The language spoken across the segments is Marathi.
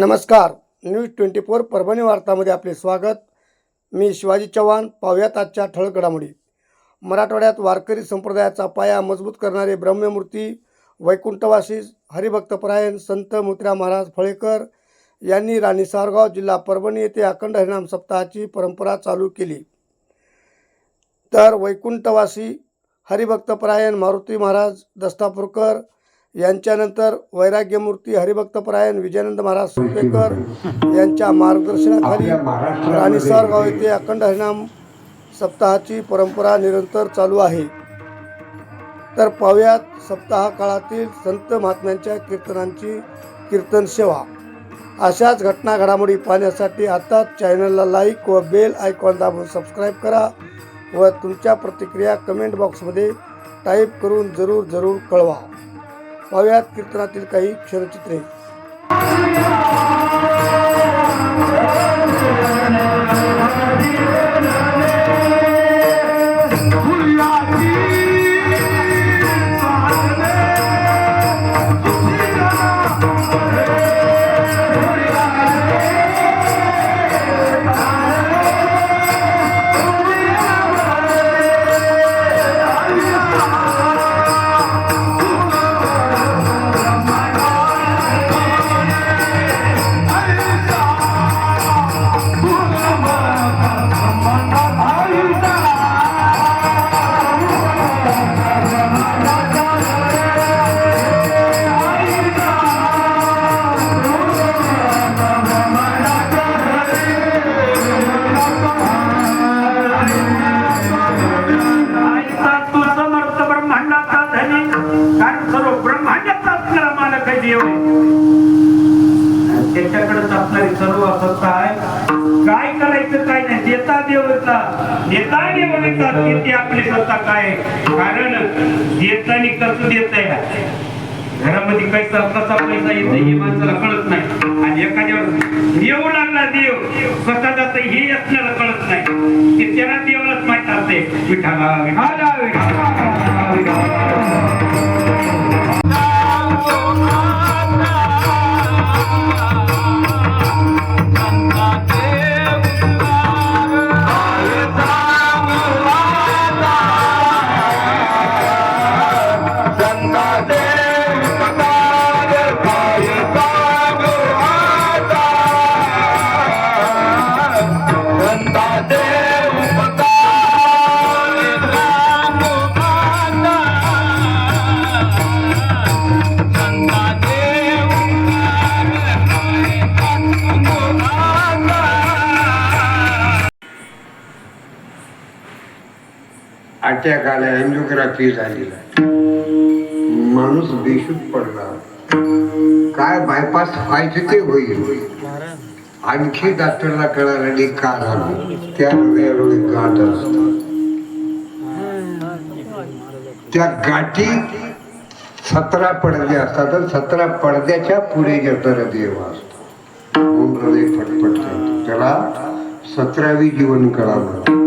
नमस्कार. न्यूज 24 परभणी वार्तामध्ये आपले स्वागत. मी शिवाजी चव्हाण. पाहुयात आजच्या ठळक घडामोडी. मराठवाड्यात वारकरी संप्रदायाचा पाया मजबूत करणारे ब्रह्ममूर्ती वैकुंठवासी हरिभक्तपरायण संत मोतीराम महाराज फळेकर यांनी राणी सावरगाव जिल्हा परभणी येथे अखंड हरिनाम सप्ताहाची परंपरा चालू केली. तर वैकुंठवासी हरिभक्तपरायण मारुती महाराज दस्तापूरकर यांच्यानंतर वैराग्यमूर्ती हरिभक्तपरायण विजयानंद महाराज सुपेकर यांच्या मार्गदर्शनाखाली राणी सावरगाव येथे अखंड हरिनाम सप्ताहाची परंपरा निरंतर चालू आहे. तर पाहुयात सप्ताह काळातील संत महात्म्यांच्या कीर्तनांची कीर्तन सेवा. अशाच घटना घडामोडी पाहण्यासाठी आताच चॅनलला लाईक व बेल आयकॉन दाबून सबस्क्राईब करा व तुमच्या प्रतिक्रिया कमेंट बॉक्समध्ये टाईप करून जरूर कळवा. पाहुयात कीर्तनातील काही क्षणचित्रे. त्याच्याकडे असणारी सर्व सत्ता आहे. काय करायचं काय नाही देता देवता नेता देवता ती आपली सत्ता काय. कारण देतानी कसं देत आहे घरामध्ये पैसा कसा पैसा येतो हे माणसाला कळत नाही. आणि एखाद्यावर येऊ लागला देव कसा जात हे असण्याला कळत नाही. ते त्याला देवालाच माहित असते. विठाला विठाला अटॅक आला, एन्जिओग्राफी झाली, माणूस बेशुद्ध पडला. काय बायपास व्हायचं ते होईल. आणखी डॉक्टरला कळालं का झालं. त्या हृदयाला गाठ असतात. त्या गाठी 17 पडदे असतात. 17 पडद्याच्या पुढे तर देव असतो. म्हणून हृदय फटफटते. त्याला 17वी जीवन कळालं.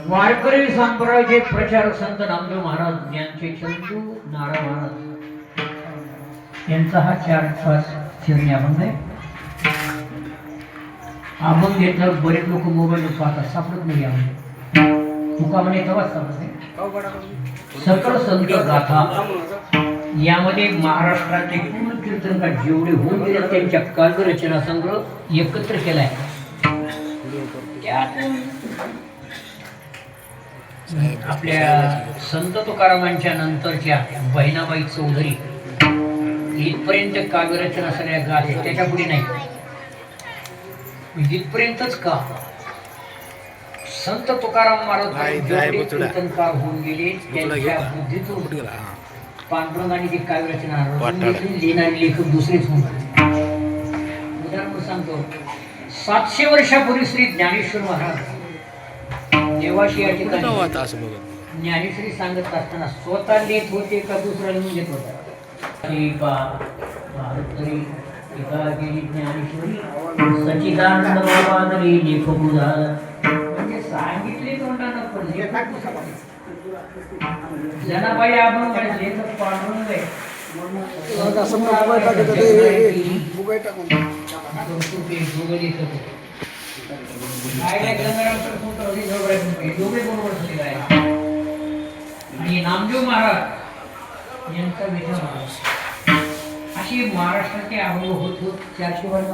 वारकरी संप्रदायाचे प्रचारक संत नामदेव महाराज यांचे चंदू नारा महाराज यांचा हा 4 श्वास चिरणी अभंग आहे. अभंग घेतल्यावर बरेच लोक मोबाईल पाहतात, सापडत नाही. तुका म्हणे तेव्हाच समजते. सकळ संत गाथा यामध्ये महाराष्ट्राचे पूर्ण कीर्तनकार जेवढे होऊन गेले त्यांच्या काव्यरचना संग्रह एकत्र केलाय. त्यातून आपल्या संत तुकारामांच्या नंतरच्या बहिणाबाई चौधरी इथपर्यंत काव्यरचना सगळ्या गाथे, त्याच्या पुढे नाही. इथपर्यंतच का संत तुकाराम महाराज जेवढे कीर्तनकार होऊन गेले त्यांच्या बुद्धीतून पांडुरंगाने ती काव्यरचना लिहिणारे लेखक दुसरेच म्हणतात. उदाहरण सांगतो, 700 वर्षापूर्वी श्री ज्ञानेश्वर महाराज देवाशी या ठिकाणी ज्ञानेश्वरी सांगत असताना स्वतः लेत होते का दुसरा लिहून घेत होता? ज्ञानेश्वरी सच्चिदानंद बाबादरी लेखक म्हणजे सांगितले तोंडानं पण जनाबाई आपण लेखक पांडुरंग आहे. आणि नामदेव महाराज यांचा विचार अशी महाराष्ट्राचे अनुभव होत होत 400 वर्ष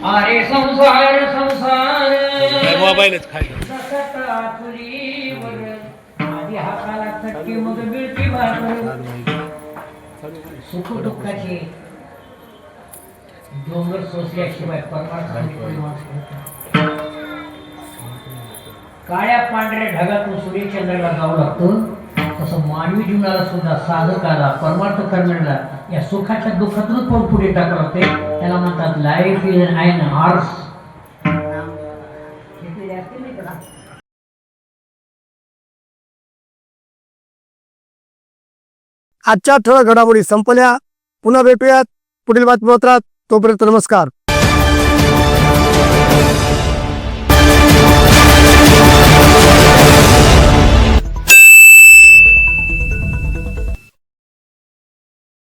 अरे संसार संसार आधी हाताला चटके मग मिळते सुख दुःखाचे डोंगर सोसल्याशिवाय परमार्थ काळ्या पांढऱ्या ढगातून सूर्यचंद्राला जावं लागतं. तसं मानवी जीवनाला सुद्धा साधकाला परमार्थ करण्याला या सुखाच्या दुःखातूनच पण पुढे टाकावं लागते. त्याला म्हणतात लाईफ इज अन हॉर्स. आजच्या ठळक घडामोडी संपल्या. पुन्हा भेटूयात पुढील बातमीपत्रात. तोपर्यंत नमस्कार.